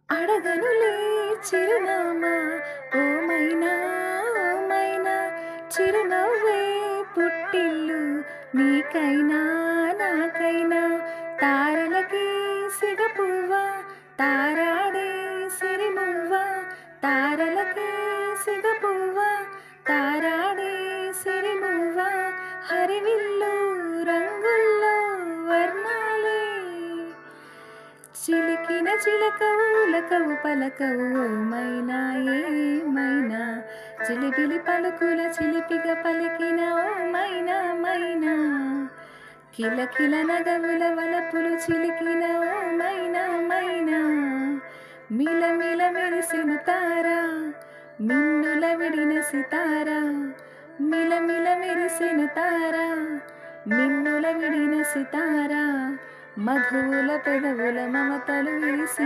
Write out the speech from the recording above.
అడగనులే చిరునామా ఓ మైనా ఓ మైనా చిరునవ్వే పుట్టిల్లు నీకైనా నాకైనా తారలకి సిగపువ్వ తారాడే సిరిమువ్వ తారలకి సిగపువ్వ తారాడే సిరిమువ్వ హరివిల్లు రంగుల్లో వర్ణాలే చిలికిన చిలకవు ఉలకవు పలకవు ఓ మైనా ఏమైనా చిలిపిలి పలుకుల చిలిపిగా పలికిన ఓ మైనా మైనా కిలకిల నగవుల వలపులు చిలికిన ఓ మైనా మైనా మిలమిల మెరిసెను తారా మిన్నుల విడిన సితారా మిలమిల మెరిసెను తారా మిన్నుల విడిన సితారా మధువుల పెదవుల మమతలు విరిసిన